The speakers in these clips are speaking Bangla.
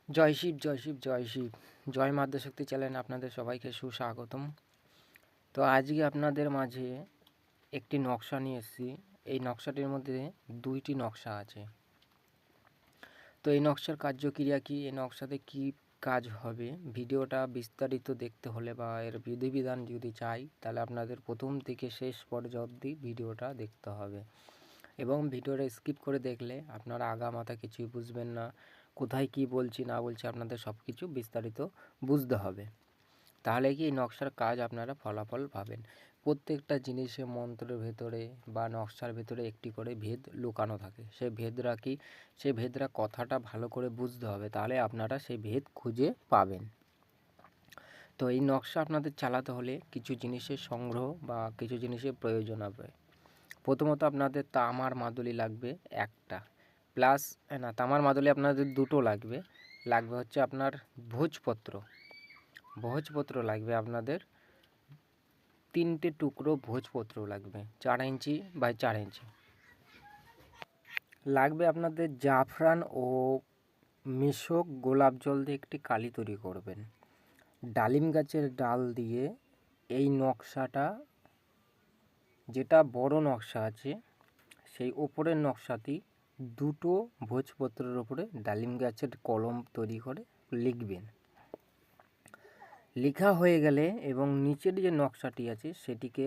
জয় শিব, জয় শিব, জয় শিব। জয় মা আদ্যশক্তি চ্যানেলে আপনাদের সবাইকে সুস্বাগতম। তো আজকে আপনাদের মাঝে একটি নকশা নিয়ে এসেছি। এই নকশাটির মধ্যে 2টি নকশা আছে। তো এই নকশার কার্যক্রিয়া কী, এই নকশাতে কী কাজ হবে, ভিডিওটা বিস্তারিত দেখতে হলে বা এর বিধিবিধান যদি চাই, তাহলে আপনাদের প্রথম থেকে শেষ পর্যন্ত অবধি ভিডিওটা দেখতে হবে। এবং ভিডিওটা স্কিপ করে দেখলে আপনারা আগামাথা কিছুই বুঝবেন না, কোথায় কি বলছি না বলছি আপনাদের সব কিছু বিস্তারিত বুঝতে হবে। তাহলে কি এই নকশার কাজ আপনারা ফলাফল পাবেন। প্রত্যেকটা জিনিসে মন্ত্রের ভেতরে বা নকশার ভেতরে একটি করে ভেদ লুকানো থাকে। সেই ভেদরা কি, সেই ভেদরা কথাটা ভালো করে বুঝতে হবে, তাহলে আপনারা সেই ভেদ খুঁজে পাবেন। তো এই নকশা আপনাদের চালাতে হলে কিছু জিনিসের সংগ্রহ বা কিছু জিনিসের প্রয়োজন হবে। প্রথমত আপনাদের তামার মাদুলি লাগবে একটা, প্লাস না তামার মাদুলি আপনাদের দুটো লাগবে। লাগবে হচ্ছে আপনার ভোজপত্র লাগবে আপনাদের 3টে টুকরো ভোজপত্র লাগবে 4 ইঞ্চি বাই 4 ইঞ্চি। লাগবে আপনাদের জাফরান ও মিশক গোলাপ জল দিয়ে একটি কালি তৈরি করবেন। ডালিম গাছের ডাল দিয়ে এই নকশাটা, যেটা বড় নকশা আছে সেই ওপরের নকশাটি দুটো ভোজপত্রের ওপরে ডালিম গাছের কলম তৈরি করে লিখবেন। লেখা হয়ে গেলে এবং নিচের যে নকশাটি আছে সেটিকে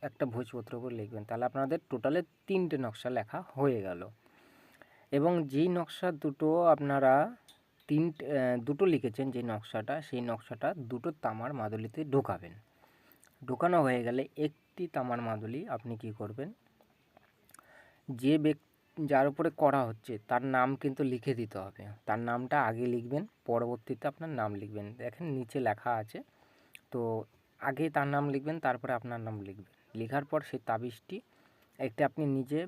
একটা ভোজপত্রের উপর লিখবেন। তাহলে আপনাদের টোটালে 3টে নকশা লেখা হয়ে গেল। এবং যেই নকশা দুটো আপনারা দুটো লিখেছেন, যে নকশাটা, সেই নকশাটা দুটো তামার মাদুলিতে ঢোকাবেন। ঢোকানো হয়ে গেলে একটি তামার মাদুলি আপনি কি করবেন, যে যার উপরে করা হচ্ছে তার নাম কিন্তু লিখে দিতে হবে। তার নামটা আগে লিখবেন, পরবর্তীতে আপনার নাম লিখবেন। দেখেন নিচে লেখা আছে, তো আগে তার নাম লিখবেন, তারপরে আপনার নাম লিখবেন। লেখার পর সেই তাবিজটি একটি আপনি নিজে,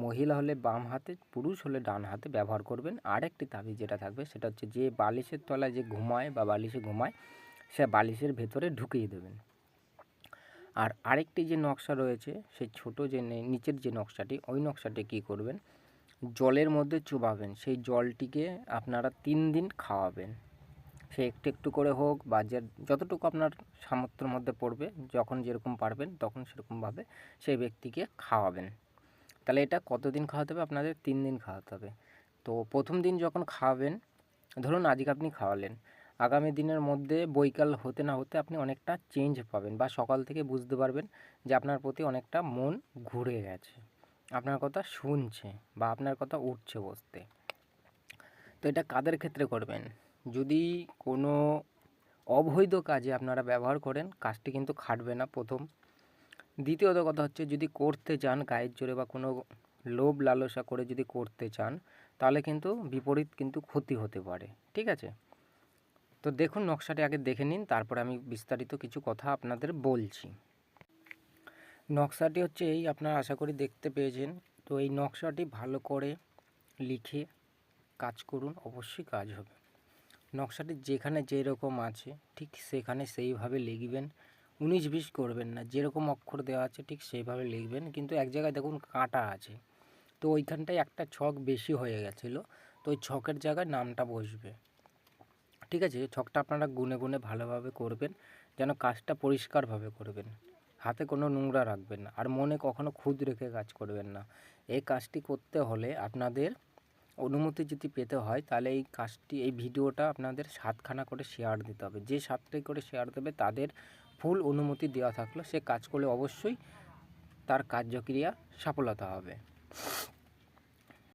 মহিলা হলে বাম হাতে, পুরুষ হলে ডান হাতে ব্যবহার করবেন। আর একটি তাবিজ যেটা থাকবে সেটা হচ্ছে যে বালিশের তলায় যে ঘুমায় বা বালিশে ঘুমায় সে বালিশের ভেতরে ঢুকিয়ে দেবেন। আর আরেকটি যে নকশা রয়েছে, সেই ছোটো যে নিচের যে নকশাটি, ওই নকশাটি কী করবেন, জলের মধ্যে চুবাবেন। সেই জলটিকে আপনারা 3 দিন খাওয়াবেন। সে একটু একটু করে হোক বা যতটুকু আপনার সামর্থ্যের মধ্যে পড়বে, যখন যেরকম পারবেন তখন সেরকমভাবে সেই ব্যক্তিকে খাওয়াবেন। তাহলে এটা কতদিন খাওয়াতে হবে আপনাদের? 3 দিন খাওয়াতে হবে। তো প্রথম দিন যখন খাওয়াবেন, ধরুন আজকে আপনি খাওয়ালেন, আগামী দিনের মধ্যে বৈকাল হতে না হতে আপনি অনেকটা চেঞ্জ পাবেন, বা সকাল থেকে বুঝতে পারবেন যে আপনার প্রতি অনেকটা মন ঘুরে গেছে, আপনার কথা শুনছে বা আপনার কথা উঠছে বসতে। তো এটা কাদের ক্ষেত্রে করবেন? যদি কোনো অবৈধ কাজে আপনারা ব্যবহার করেন, কাজটি কিন্তু খাটবে না প্রথম। দ্বিতীয়ত কথা হচ্ছে, যদি করতে চান গায়ের জোরে বা কোনো লোভ লালসা করে যদি করতে চান, তাহলে কিন্তু বিপরীত কিন্তু ক্ষতি হতে পারে। ঠিক আছে? তো দেখুন নকশাটি আগে দেখে নিন, তারপরে আমি বিস্তারিত কিছু কথা আপনাদের বলছি। নকশাটি হচ্ছে এই, আপনারা আশা করি দেখতে পেয়েছেন। তো এই নকশাটি ভালো করে লিখে কাজ করুন, অবশ্যই কাজ হবে। নকশাটি যেখানে যেরকম আছে ঠিক সেখানে সেইভাবে লিখবেন, 19-20 করবেন না। যেরকম অক্ষর দেওয়া আছে ঠিক সেইভাবে লিখবেন। কিন্তু এক জায়গায় দেখুন কাঁটা আছে, তো ওইখানটায় একটা ছক বেশি হয়ে গেছিলো, তো ওই ছকের জায়গায় নামটা বসবে। ঠিক আছে? ছকটা আপনারা গুনে গুনে ভালোভাবে করবেন, যেন কাজটা পরিষ্কারভাবে করবেন। হাতে কোনো নোংরা রাখবেন না, আর মনে কখনো খুঁত রেখে কাজ করবেন না। এই কাজটি করতে হলে আপনাদের অনুমতি যদি পেতে হয়, তাহলে এই কাজটি, এই ভিডিওটা আপনাদের 7খানা করে শেয়ার দিতে হবে। যে 7টাই করে শেয়ার দেবে তাদের ফুল অনুমতি দেওয়া থাকলো, সে কাজ করলে অবশ্যই তার কার্যক্রিয়া সফলতা হবে।